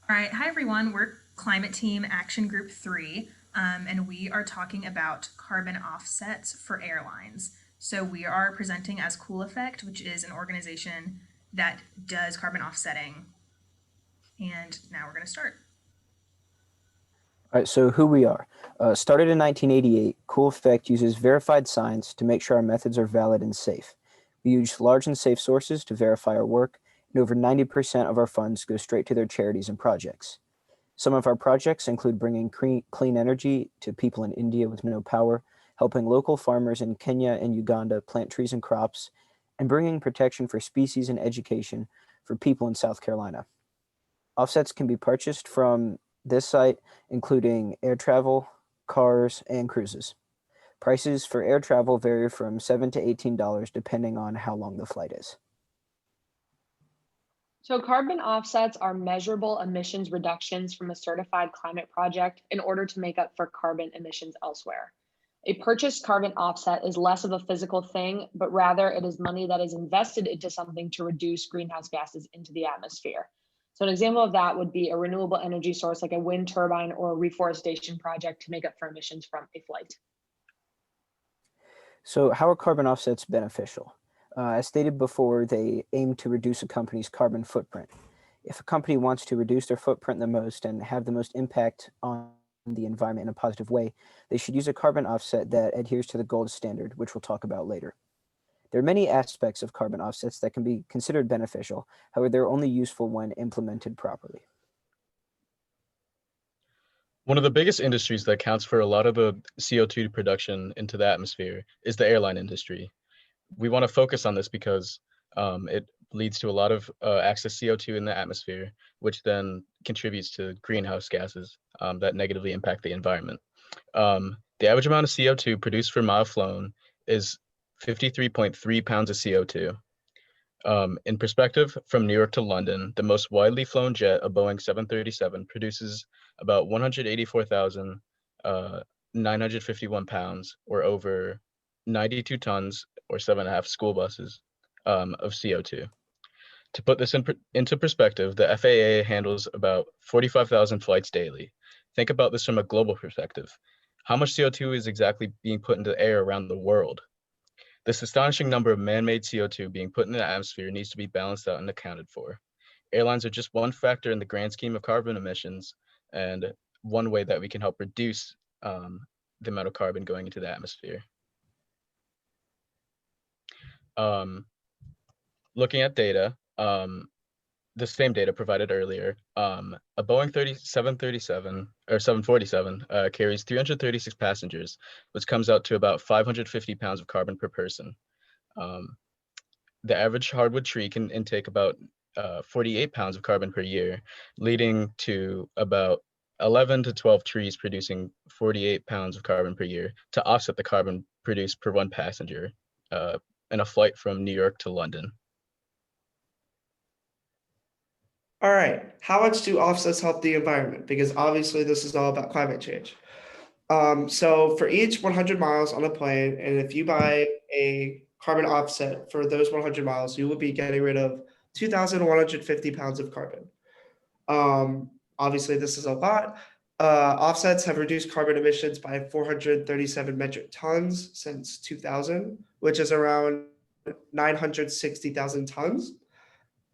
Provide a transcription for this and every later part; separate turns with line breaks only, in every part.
All right, hi everyone. We're Climate Team Action Group 3, and we are talking about carbon offsets for airlines. So we are presenting as Cool Effect, which is an organization that does carbon offsetting. And now we're going to start.
All right, so who we are. Started in 1988, Cool Effect uses verified science to make sure our methods are valid and safe. We use large and safe sources to verify our work, and over 90% of our funds go straight to their charities and projects. Some of our projects include bringing clean energy to people in India with no power, helping local farmers in Kenya and Uganda plant trees and crops, and bringing protection for species and education for people in South Carolina. Offsets can be purchased from this site, including air travel, cars, and cruises. Prices for air travel vary from $7 to $18 depending on how long the flight is.
So carbon offsets are measurable emissions reductions from a certified climate project in order to make up for carbon emissions elsewhere. A purchased carbon offset is less of a physical thing, but rather it is money that is invested into something to reduce greenhouse gases into the atmosphere. So an example of that would be a renewable energy source like a wind turbine or a reforestation project to make up for emissions from a flight.
So, how are carbon offsets beneficial? As stated before, they aim to reduce a company's carbon footprint. If a company wants to reduce their footprint the most and have the most impact on the environment in a positive way, they should use a carbon offset that adheres to the gold standard, which we'll talk about later. There are many aspects of carbon offsets that can be considered beneficial. However, they're only useful when implemented properly.
One of the biggest industries that accounts for a lot of the CO2 production into the atmosphere is the airline industry. We want to focus on this because it leads to a lot of excess CO2 in the atmosphere, which then contributes to greenhouse gases that negatively impact the environment. The average amount of CO2 produced per mile flown is 53.3 pounds of CO2. In perspective, from New York to London, the most widely flown jet, a Boeing 737, produces about 184,951 pounds, or over 92 tons, or 7.5 school buses of CO2. To put this into perspective, the FAA handles about 45,000 flights daily. Think about this from a global perspective. How much CO2 is exactly being put into the air around the world? This astonishing number of man-made CO2 being put in the atmosphere needs to be balanced out and accounted for. Airlines are just one factor in the grand scheme of carbon emissions, and one way that we can help reduce the amount of carbon going into the atmosphere. Looking at data, the same data provided earlier, a Boeing 737 or 747 carries 336 passengers, which comes out to about 550 pounds of carbon per person. The average hardwood tree can intake about 48 pounds of carbon per year, leading to about 11 to 12 trees producing 48 pounds of carbon per year to offset the carbon produced per one passenger in a flight from New York to London.
All right, how much do offsets help the environment? Because obviously this is all about climate change. So for each 100 miles on a plane, and if you buy a carbon offset for those 100 miles, you will be getting rid of 2,150 pounds of carbon. Obviously this is a lot. Offsets have reduced carbon emissions by 437 metric tons since 2000, which is around 960,000 tons.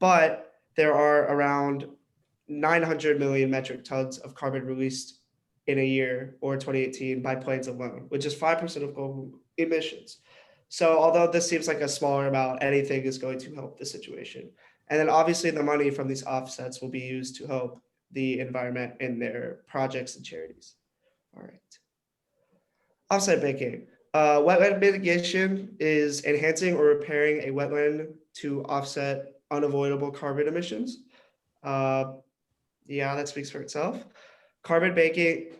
But there are around 900 million metric tons of carbon released in a year or 2018 by planes alone, which is 5% of global emissions. So although this seems like a smaller amount, anything is going to help the situation. And then obviously the money from these offsets will be used to help the environment in their projects and charities. All right. Offset banking. Wetland mitigation is enhancing or repairing a wetland to offset unavoidable carbon emissions. Yeah, that speaks for itself. Carbon banking,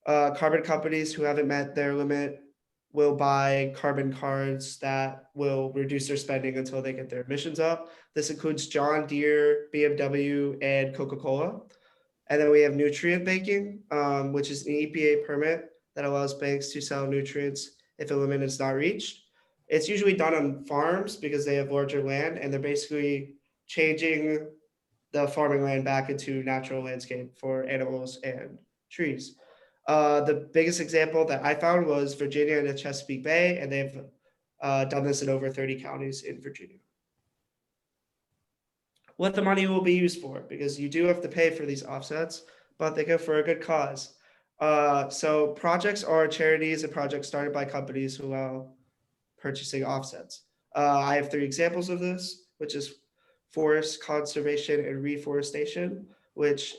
carbon companies who haven't met their limit will buy carbon cards that will reduce their spending until they get their emissions up. This includes John Deere, BMW, and Coca-Cola. And then we have nutrient banking, which is an EPA permit that allows banks to sell nutrients if a limit is not reached. It's usually done on farms because they have larger land, and they're basically changing the farming land back into natural landscape for animals and trees. The biggest example that I found was Virginia and the Chesapeake Bay, and they've done this in over 30 counties in Virginia. What the money will be used for, because you do have to pay for these offsets, but they go for a good cause. So projects are charities and projects started by companies who allow purchasing offsets. I have 3 examples of this, which is forest conservation and reforestation, which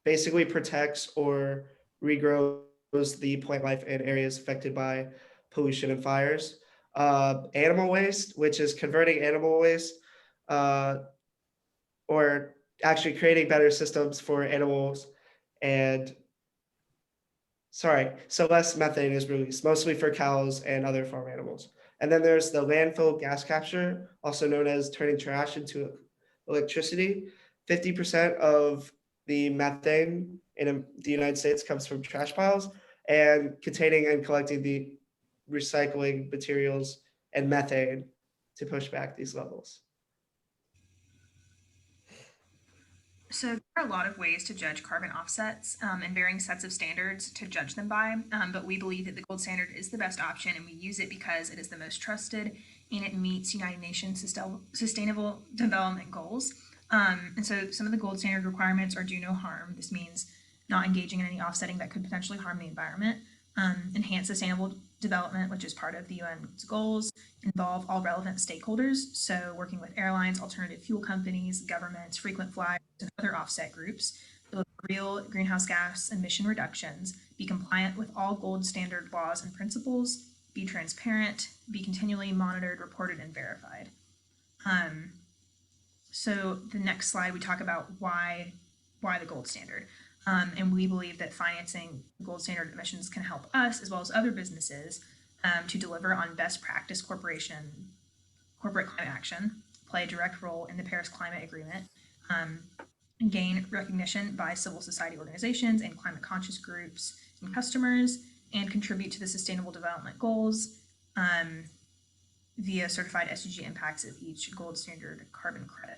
basically protects or regrows the plant life in areas affected by pollution and fires. Animal waste, which is converting animal waste uh, or actually creating better systems for animals and so less methane is released, mostly for cows and other farm animals. And then there's the landfill gas capture, also known as turning trash into electricity. 50% of the methane in the United States comes from trash piles, and containing and collecting the recycling materials and methane to push back these levels.
So there are a lot of ways to judge carbon offsets and varying sets of standards to judge them by, but we believe that the gold standard is the best option, and we use it because it is the most trusted and it meets United Nations Sustainable Development Goals. And so some of the gold standard requirements are do no harm. This means not engaging in any offsetting that could potentially harm the environment, enhance sustainable development, which is part of the UN's goals, involve all relevant stakeholders, so working with airlines, alternative fuel companies, governments, frequent flyers, and other offset groups, deliver real greenhouse gas emission reductions, be compliant with all gold standard laws and principles, be transparent, be continually monitored, reported, and verified. So the next slide, we talk about why the gold standard. And we believe that financing gold standard emissions can help us, as well as other businesses, to deliver on best practice corporate climate action, play a direct role in the Paris Climate Agreement, and gain recognition by civil society organizations and climate conscious groups and customers, and contribute to the Sustainable Development Goals via certified SDG impacts of each gold standard carbon credit.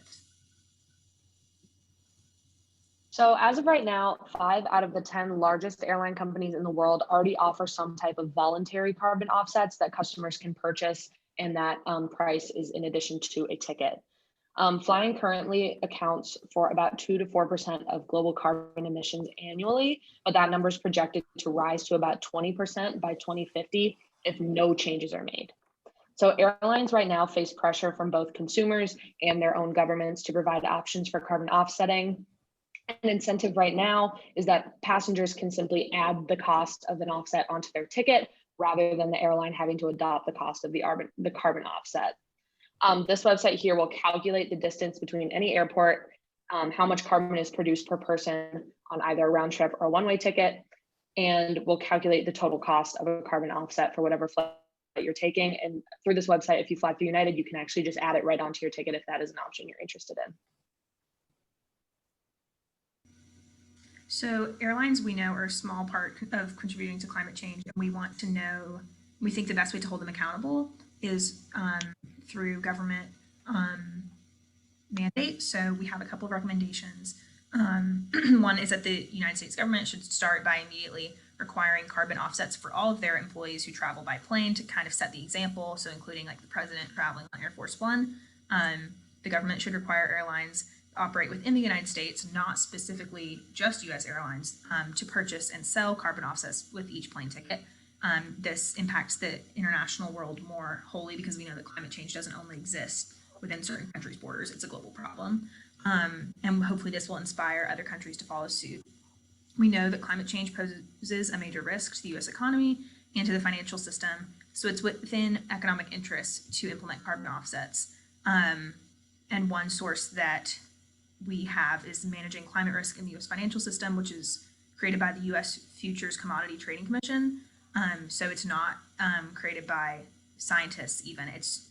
So as of right now, 5 out of the 10 largest airline companies in the world already offer some type of voluntary carbon offsets that customers can purchase, and that price is in addition to a ticket. Flying currently accounts for about 2 to 4% of global carbon emissions annually, but that number is projected to rise to about 20% by 2050 if no changes are made. So airlines right now face pressure from both consumers and their own governments to provide options for carbon offsetting. An incentive right now is that passengers can simply add the cost of an offset onto their ticket rather than the airline having to adopt the cost of the carbon offset. This website here will calculate the distance between any airport, how much carbon is produced per person on either a round trip or a one-way ticket, and will calculate the total cost of a carbon offset for whatever flight that you're taking. And through this website, if you fly through United, you can actually just add it right onto your ticket if that is an option you're interested in.
So airlines, we know, are a small part of contributing to climate change, and we think the best way to hold them accountable is through government mandate. So we have a couple of recommendations. One is that the United States government should start by immediately requiring carbon offsets for all of their employees who travel by plane to kind of set the example. So including like the president traveling on Air Force One, the government should require airlines operate within the United States, not specifically just U.S. airlines, to purchase and sell carbon offsets with each plane ticket. This impacts the international world more wholly because we know that climate change doesn't only exist within certain countries' borders, it's a global problem. And hopefully this will inspire other countries to follow suit. We know that climate change poses a major risk to the U.S. economy and to the financial system, so it's within economic interest to implement carbon offsets. And one source that we have is managing climate risk in the U.S. financial system, which is created by the U.S. Futures Commodity Trading Commission. So it's not created by scientists even, it's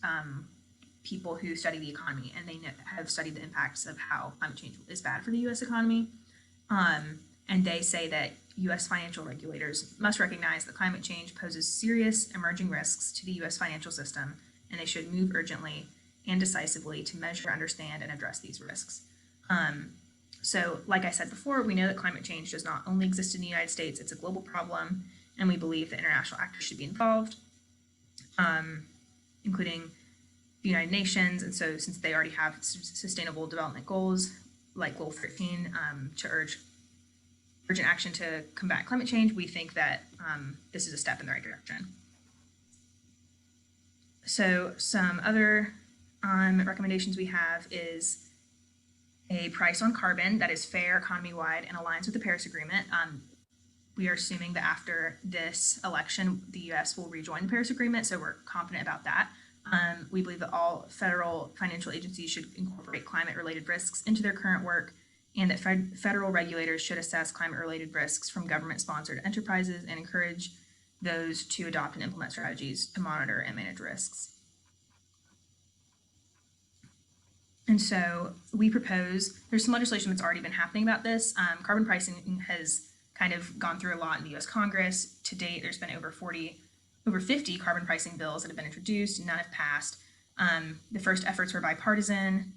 people who study the economy, and they have studied the impacts of how climate change is bad for the U.S. economy. And they say that U.S. financial regulators must recognize that climate change poses serious emerging risks to the U.S. financial system, and they should move urgently and decisively to measure, understand, and address these risks. So, like I said before, we know that climate change does not only exist in the United States, it's a global problem, and we believe that international actors should be involved, including the United Nations. And so, since they already have sustainable development goals, like Goal 13, to urge urgent action to combat climate change, we think that this is a step in the right direction. So, some other recommendations we have is a price on carbon that is fair, economy-wide, and aligns with the Paris Agreement. We are assuming that after this election, the U.S. will rejoin the Paris Agreement, so we're confident about that. We believe that all federal financial agencies should incorporate climate-related risks into their current work, and that federal regulators should assess climate-related risks from government-sponsored enterprises and encourage those to adopt and implement strategies to monitor and manage risks. And so we propose, there's some legislation that's already been happening about this. Carbon pricing has kind of gone through a lot in the US Congress. To date, there's been over 50 carbon pricing bills that have been introduced, and none have passed. The first efforts were bipartisan,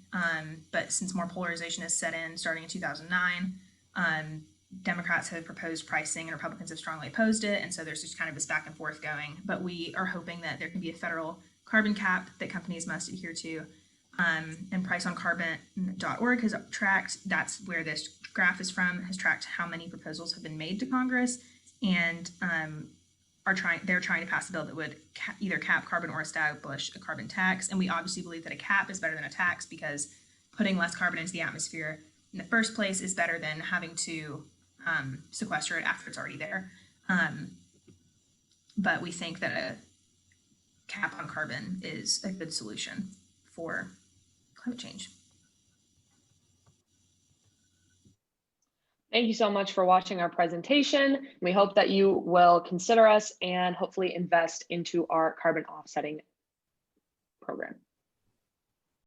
but since more polarization has set in starting in 2009, Democrats have proposed pricing and Republicans have strongly opposed it. And so there's just kind of this back and forth going. But we are hoping that there can be a federal carbon cap that companies must adhere to. And priceoncarbon.org has tracked, that's where this graph is from, has tracked how many proposals have been made to Congress, and they're trying to pass a bill that would either cap carbon or establish a carbon tax. And we obviously believe that a cap is better than a tax, because putting less carbon into the atmosphere in the first place is better than having to sequester it after it's already there. But we think that a cap on carbon is a good solution for climate change.
Thank you so much for watching our presentation. We hope that you will consider us and hopefully invest into our carbon offsetting program.